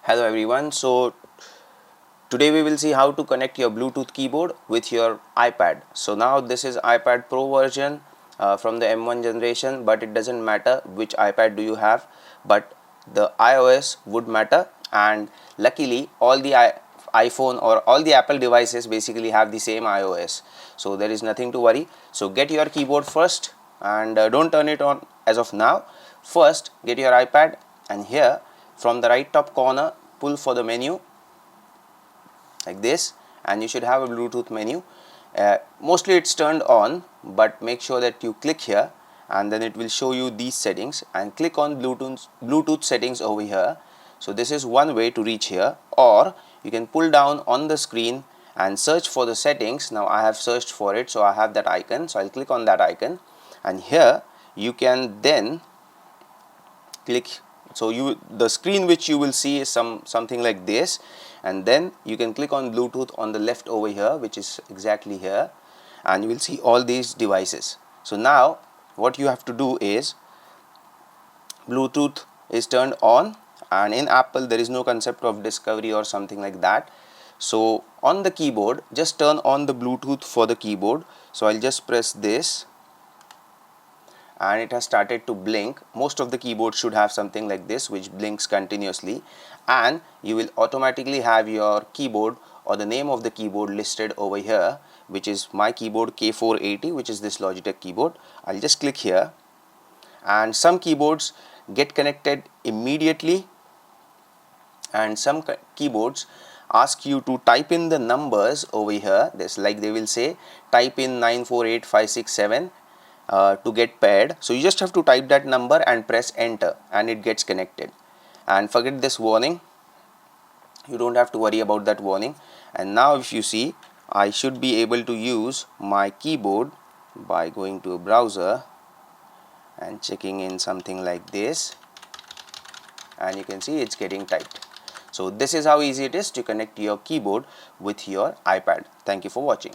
Hello everyone. So today we will see how to connect your Bluetooth keyboard with your iPad. So now this is iPad Pro version from the M1 generation, but it doesn't matter which iPad do you have, but the iOS would matter. And luckily all the iPhone or all the Apple devices basically have the same iOS, so there is nothing to worry. So get your keyboard first and don't turn it on as of now. First get your iPad, and here from the right top corner pull for the menu like this, and you should have a Bluetooth menu. Mostly it's turned on, but make sure that you click here and then it will show you these settings, and click on Bluetooth settings over here. So this is one way to reach here, or you can pull down on the screen and search for the settings. Now I have searched for it, so I have that icon, so I'll click on that icon, and here you can then click. So the screen which you will see is something like this, and then you can click on Bluetooth on the left over here, which is exactly here, and you will see all these devices. So now what you have to do is, Bluetooth is turned on, and in Apple there is no concept of discovery or something like that. So on the keyboard, just turn on the Bluetooth for the keyboard. So I'll just press this, and it has started to blink. Most of the keyboards should have something like this which blinks continuously, and you will automatically have your keyboard or the name of the keyboard listed over here, which is my keyboard K480, which is this Logitech keyboard. I'll just click here, and some keyboards get connected immediately, and some keyboards ask you to type in the numbers over here. This, like, they will say type in 948567 to get paired. So you just have to type that number and press enter, and it gets connected. And forget this warning, you don't have to worry about that warning. And now if you see, I should be able to use my keyboard by going to a browser and checking in something like this, and you can see it's getting typed. So this is how easy it is to connect your keyboard with your iPad. Thank you for watching.